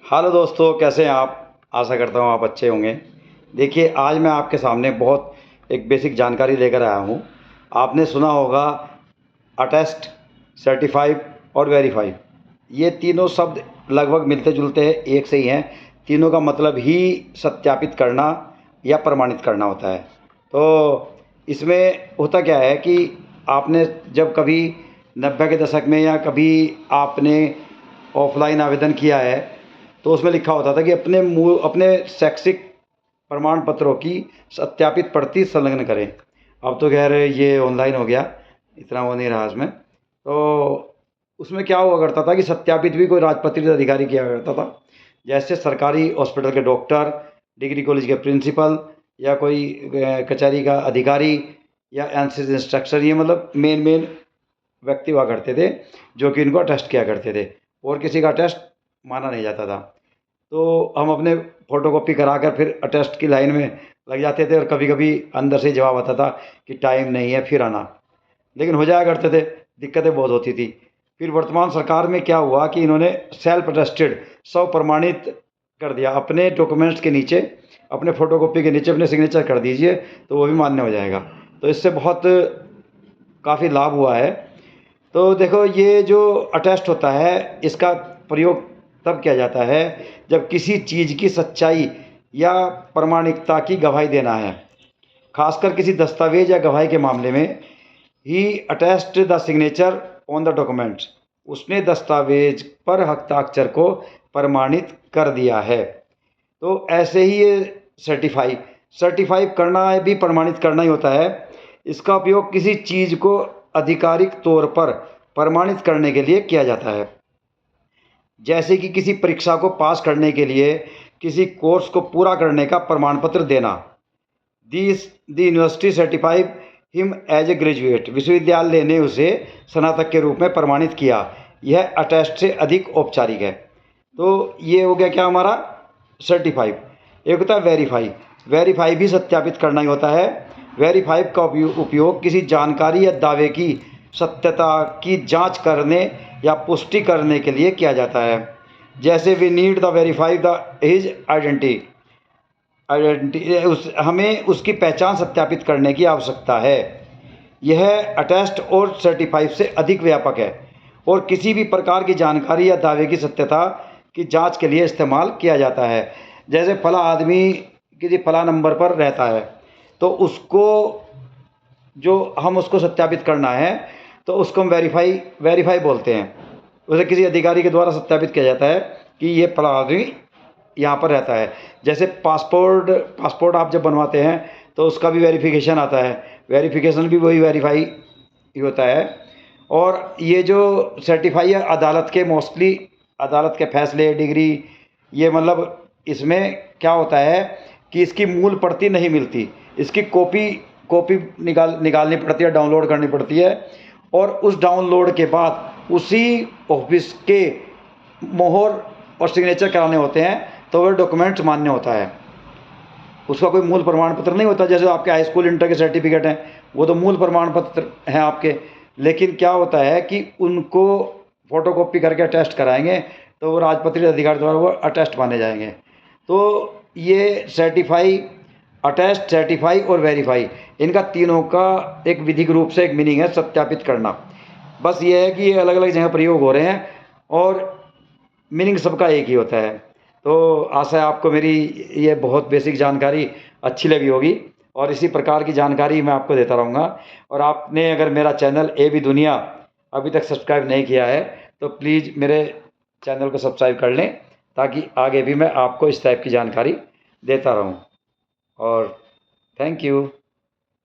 Hello दोस्तों, कैसे हैं आप। आशा करता हूँ आप अच्छे होंगे। देखिए, आज मैं आपके सामने बहुत एक बेसिक जानकारी लेकर आया हूँ। आपने सुना होगा अटेस्ट, सर्टिफाइड और वेरीफाइड। ये तीनों शब्द लगभग मिलते जुलते हैं, एक से ही हैं। तीनों का मतलब ही सत्यापित करना या प्रमाणित करना होता है। तो इसमें होता क्या है कि आपने जब कभी 90 के दशक में या कभी आपने ऑफलाइन आवेदन किया है तो उसमें लिखा होता था कि अपने शैक्षिक प्रमाण पत्रों की सत्यापित प्रति संलग्न करें। अब तो खैर ये ऑनलाइन हो गया, इतना वो नहीं रहा इसमें। तो उसमें क्या हुआ करता था कि सत्यापित भी कोई राजपत्रित अधिकारी किया करता था, जैसे सरकारी हॉस्पिटल के डॉक्टर, डिग्री कॉलेज के प्रिंसिपल, या कोई कचहरी का अधिकारी, या एनसीसी इंस्ट्रक्टर। ये मतलब मेन मेन व्यक्ति हुआ करते थे जो कि इनको अटेस्ट किया करते थे, और किसी का अटेस्ट माना नहीं जाता था। तो हम अपने फ़ोटोकॉपी करा कर फिर अटेस्ट की लाइन में लग जाते थे, और कभी कभी अंदर से जवाब आता था कि टाइम नहीं है, फिर आना। लेकिन हो जाया करते थे, दिक्कतें बहुत होती थी। फिर वर्तमान सरकार में क्या हुआ कि इन्होंने सेल्फ अटेस्टेड, स्व प्रमाणित कर दिया। अपने डॉक्यूमेंट्स के नीचे, अपने फ़ोटोकॉपी के नीचे अपने सिग्नेचर कर दीजिए तो वो भी मान्य हो जाएगा। तो इससे बहुत काफ़ी लाभ हुआ है। तो देखो, ये जो अटेस्ट होता है इसका प्रयोग तब किया जाता है जब किसी चीज़ की सच्चाई या प्रामाणिकता की गवाही देना है। खासकर किसी दस्तावेज या गवाही के मामले में ही attest the signature on the documents. उसने दस्तावेज पर हस्ताक्षर को प्रमाणित कर दिया है। तो ऐसे ही ये सर्टिफाई करना भी प्रमाणित करना ही होता है। इसका उपयोग किसी चीज़ को आधिकारिक तौर पर प्रमाणित करने के लिए किया जाता है, जैसे कि किसी परीक्षा को पास करने के लिए, किसी कोर्स को पूरा करने का प्रमाण पत्र देना। This the university certified him as a graduate. विश्वविद्यालय ने उसे स्नातक के रूप में प्रमाणित किया। यह अटेस्ट से अधिक औपचारिक है। तो ये हो गया क्या हमारा सर्टिफाइड। एक होता है वेरीफाई। वेरीफाई भी सत्यापित करना ही होता है। वेरीफाई का उपयोग किसी जानकारी या दावे की सत्यता की जांच करने या पुष्टि करने के लिए किया जाता है। जैसे we need the verify the his हमें उसकी पहचान सत्यापित करने की आवश्यकता है। यह अटेस्ट और सर्टिफाइड से अधिक व्यापक है और किसी भी प्रकार की जानकारी या दावे की सत्यता की जांच के लिए इस्तेमाल किया जाता है। जैसे फला आदमी किसी फला नंबर पर रहता है, तो उसको जो हम उसको सत्यापित करना है तो उसको हम वेरीफाई बोलते हैं। उसे किसी अधिकारी के द्वारा सत्यापित किया जाता है कि ये फला आदमी यहाँ पर रहता है। जैसे पासपोर्ट आप जब बनवाते हैं तो उसका भी वेरिफिकेशन आता है। वेरिफिकेशन भी वही वेरीफाई ही होता है। और ये जो सर्टिफाई है, अदालत के मोस्टली अदालत के फैसले, डिग्री, ये मतलब इसमें क्या होता है कि इसकी मूल प्रति नहीं मिलती, इसकी कॉपी निकालनी पड़ती है, डाउनलोड करनी पड़ती है। और उस डाउनलोड के बाद उसी ऑफिस के मोहर और सिग्नेचर कराने होते हैं, तो वह डॉक्यूमेंट्स मान्य होता है। उसका कोई मूल प्रमाण पत्र नहीं होता। जैसे आपके हाई स्कूल इंटर के सर्टिफिकेट हैं, वो तो मूल प्रमाण पत्र हैं आपके। लेकिन क्या होता है कि उनको फ़ोटोकॉपी करके अटेस्ट कराएंगे तो वो राजपत्रित अधिकारी द्वारा वो अटेस्ट माने जाएंगे। तो ये सर्टिफाई और वेरीफाई, इनका तीनों का एक विधिक रूप से एक मीनिंग है सत्यापित करना। बस ये है कि ये अलग अलग जगह प्रयोग हो रहे हैं और मीनिंग सबका एक ही होता है। तो आशा है आपको मेरी ये बहुत बेसिक जानकारी अच्छी लगी होगी, और इसी प्रकार की जानकारी मैं आपको देता रहूँगा। और आपने अगर मेरा चैनल ए बी दुनिया अभी तक सब्सक्राइब नहीं किया है तो प्लीज़ मेरे चैनल को सब्सक्राइब कर लें, ताकि आगे भी मैं आपको इस टाइप की जानकारी देता रहूँ। और थैंक यू।